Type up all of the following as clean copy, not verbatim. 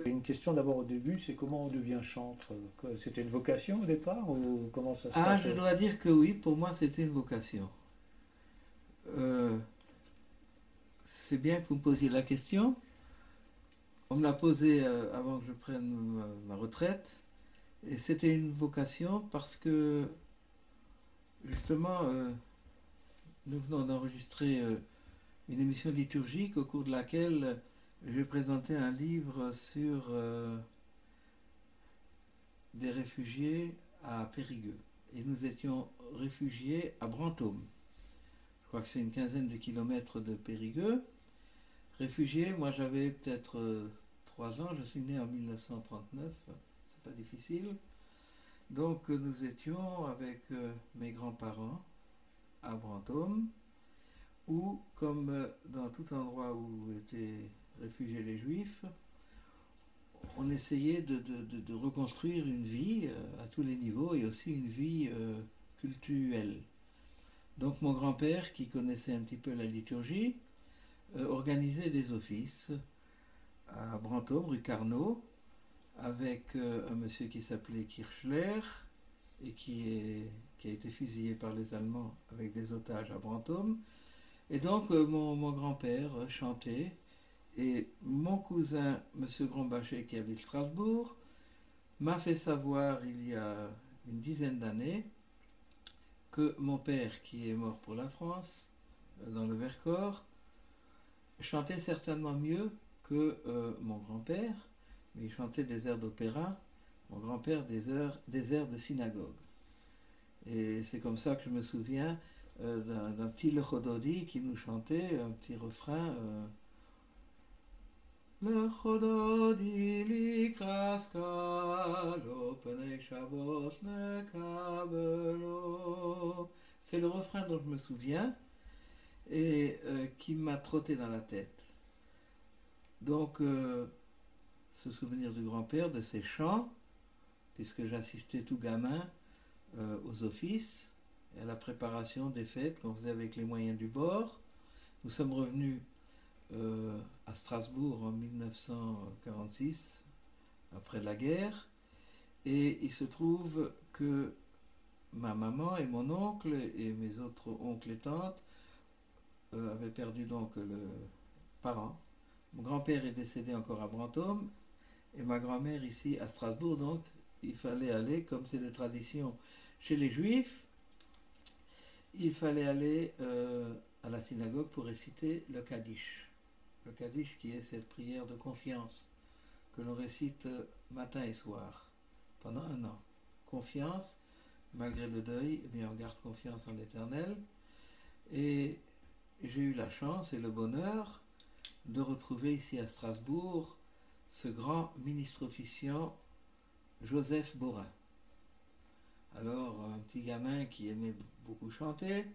Une question d'abord au début, c'est comment on devient chantre? C'était une vocation au départ ou comment ça se Ah, je passait? dois dire que oui, pour moi c'était une vocation. Euh, c'est bien que vous me posiez la question. On me l'a posée avant que je prenne ma retraite. Et c'était une vocation parce que justement, nous venons d'enregistrer une émission liturgique au cours de laquelle je vais présenter un livre sur des réfugiés à Périgueux. Et nous étions réfugiés à Brantôme. Je crois que c'est une quinzaine de kilomètres de Périgueux. Réfugié, moi j'avais peut-être 3 ans, je suis né en 1939, c'est pas difficile. Donc nous étions avec mes grands-parents à Brantôme, où, comme dans tout endroit où étaient réfugiés les juifs, on essayait de reconstruire une vie à tous les niveaux et aussi une vie cultuelle. Donc mon grand-père, qui connaissait un petit peu la liturgie, organisait des offices à Brantôme, rue Carnot, avec un monsieur qui s'appelait Kirchler et qui a été fusillé par les Allemands avec des otages à Brantôme. Et donc mon grand-père chantait et mon cousin, monsieur Grombacher, qui habite Strasbourg, m'a fait savoir il y a une dizaine d'années que mon père, qui est mort pour la France, dans le Vercors, chantait certainement mieux que mon grand-père, mais il chantait des airs d'opéra, mon grand-père des airs de synagogue. Et c'est comme ça que je me souviens d'un petit Lechododi qui nous chantait un petit refrain. Lechododi likraskalo penei shabos nekabelo. C'est le refrain dont je me souviens et qui m'a trotté dans la tête. Donc, ce souvenir du grand-père, de ses chants, puisque j'assistais tout gamin aux offices et à la préparation des fêtes qu'on faisait avec les moyens du bord. Nous sommes revenus à Strasbourg en 1946, après la guerre, et il se trouve que ma maman et mon oncle et mes autres oncles et tantes avaient perdu donc le parent. Mon grand-père est décédé encore à Brantôme et ma grand-mère ici à Strasbourg, donc il fallait aller, comme c'est de tradition chez les juifs, il fallait aller à la synagogue pour réciter le Kaddish. Le Kaddish qui est cette prière de confiance que l'on récite matin et soir pendant un an. Confiance, malgré le deuil, eh bien on garde confiance en l'Éternel. Et j'ai eu la chance et le bonheur de retrouver ici à Strasbourg ce grand ministre officiant Joseph Borin. Alors, un petit gamin qui aimait beaucoup chanter,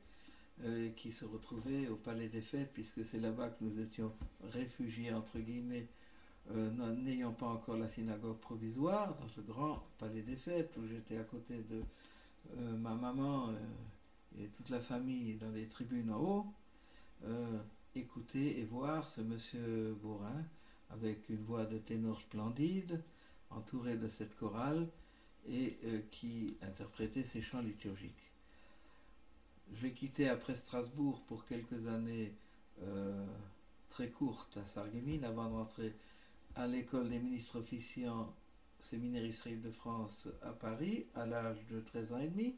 qui se retrouvait au Palais des Fêtes, puisque c'est là-bas que nous étions réfugiés, entre guillemets, n'ayant pas encore la synagogue provisoire, dans ce grand Palais des Fêtes, où j'étais à côté de ma maman et toute la famille dans des tribunes en haut, écouter et voir ce monsieur Borin, avec une voix de ténor splendide, entouré de cette chorale, et qui interprétait ses chants liturgiques. Je vais quitter après Strasbourg pour quelques années très courtes à Sarreguemines avant de rentrer à l'école des ministres officiants séminaire Israël de France à Paris à l'âge de 13 ans et demi.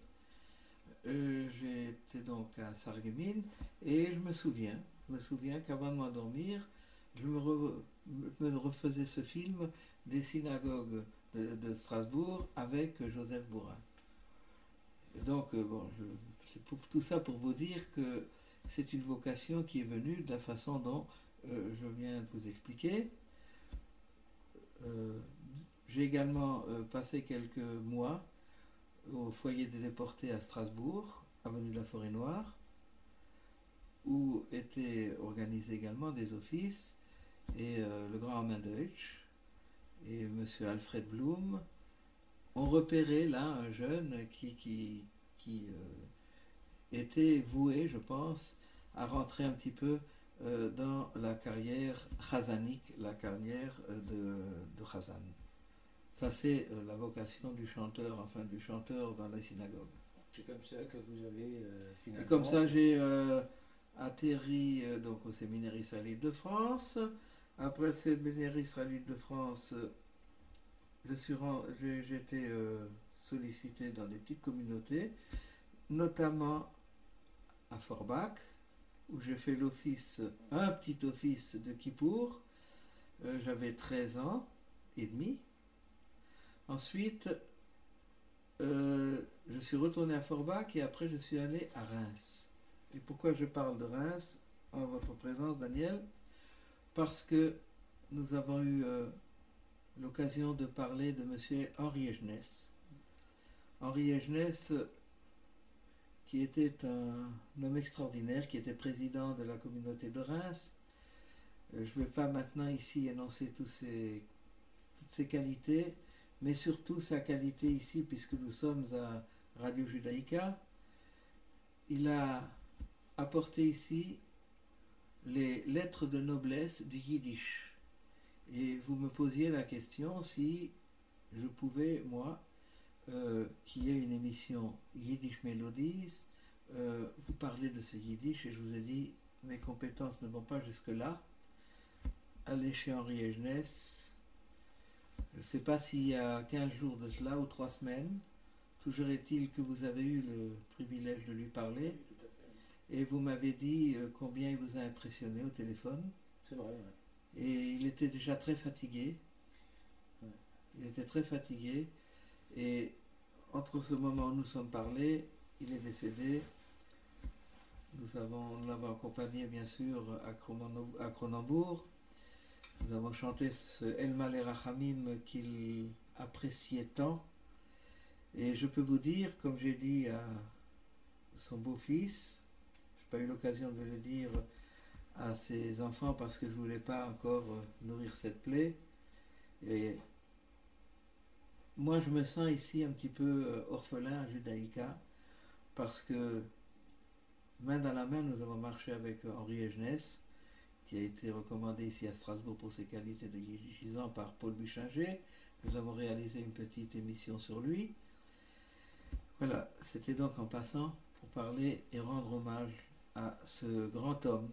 J'étais donc à Sarreguemines et je me souviens qu'avant de m'endormir, me refaisais ce film des synagogues de Strasbourg avec Joseph Borin. Donc, c'est tout ça pour vous dire que c'est une vocation qui est venue de la façon dont je viens de vous expliquer. Euh, j'ai également passé quelques mois au foyer des déportés à Strasbourg, avenue de la Forêt-Noire, où étaient organisés également des offices, et le grand Armand Deutsch et monsieur Alfred Blum ont repéré là un jeune qui était voué, je pense, à rentrer un petit peu dans la carrière chazanique, la carrière de Chazan. Ça, c'est la vocation du chanteur, enfin du chanteur dans la synagogue. C'est comme ça que vous avez finalement... Et comme ça, j'ai atterri donc au séminaire israélite de France. Après le séminaire israélite de France, j'ai été sollicité dans des petites communautés, notamment à Forbach, où j'ai fait un petit office de Kippour. J'avais 13 ans et demi. Ensuite, je suis retourné à Forbach et après je suis allé à Reims. Et pourquoi je parle de Reims en votre présence, Daniel? Parce que nous avons eu l'occasion de parler de M. Henri Egenès. Henri Egenès, qui était un homme extraordinaire, qui était président de la communauté de Reims. Je ne vais pas maintenant ici énoncer toutes ses qualités, mais surtout sa qualité ici, puisque nous sommes à Radio Judaïka. Il a apporté ici les lettres de noblesse du Yiddish. Et vous me posiez la question si je pouvais, moi, qui ai une émission Yiddish Melodies, vous parler de ce Yiddish, et je vous ai dit, mes compétences ne vont pas jusque-là. Allez chez Henri Egenès. Je ne sais pas s'il y a 15 jours de cela ou 3 semaines. Toujours est-il que vous avez eu le privilège de lui parler. Oui, tout à fait. Et vous m'avez dit combien il vous a impressionné au téléphone. C'est vrai, ouais. Et il était déjà très fatigué. Ouais. Il était très fatigué. Et entre ce moment où nous sommes parlés, il est décédé. Nous l'avons accompagné bien sûr à Cronenbourg. Nous avons chanté ce El Malé Rachamim qu'il appréciait tant. Et je peux vous dire, comme j'ai dit à son beau-fils, je n'ai pas eu l'occasion de le dire à ses enfants parce que je ne voulais pas encore nourrir cette plaie. Et moi, je me sens ici un petit peu orphelin à Judaïka parce que main dans la main, nous avons marché avec Henri Egenès, qui a été recommandé ici à Strasbourg pour ses qualités de yiddishisant par Paul Buchinger. Nous avons réalisé une petite émission sur lui. Voilà, c'était donc en passant pour parler et rendre hommage à ce grand homme,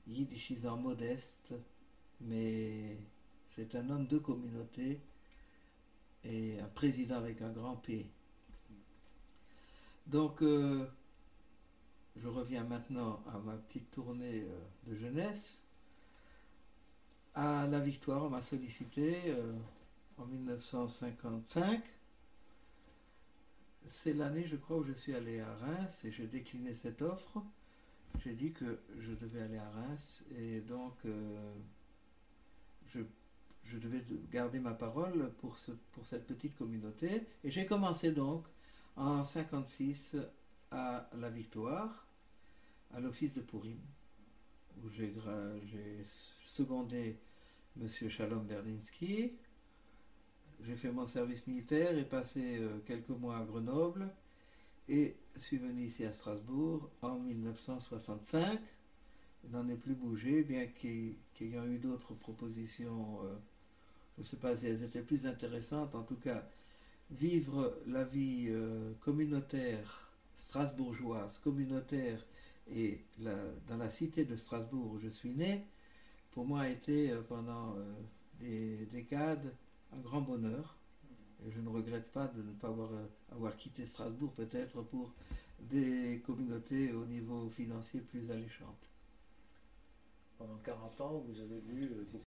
yiddishisant modeste, mais c'est un homme de communauté et un président avec un grand P. Donc, je reviens maintenant à ma petite tournée de jeunesse. À la Victoire, on m'a sollicité en 1955. C'est l'année, je crois, où je suis allé à Reims et j'ai décliné cette offre. J'ai dit que je devais aller à Reims et donc je devais garder ma parole pour cette petite communauté. Et j'ai commencé donc en 1956 à la Victoire, à l'office de Purim, où j'ai secondé M. Shalom Berlinski. J'ai fait mon service militaire et passé quelques mois à Grenoble et suis venu ici à Strasbourg en 1965. Je n'en ai plus bougé, bien qu'ayant eu d'autres propositions, je ne sais pas si elles étaient plus intéressantes. En tout cas, vivre la vie communautaire, strasbourgeoise, communautaire, et dans la cité de Strasbourg où je suis né, pour moi a été pendant des décades un grand bonheur. Et je ne regrette pas de ne pas avoir quitté Strasbourg, peut-être pour des communautés au niveau financier plus alléchantes. Pendant 40 ans, vous avez vu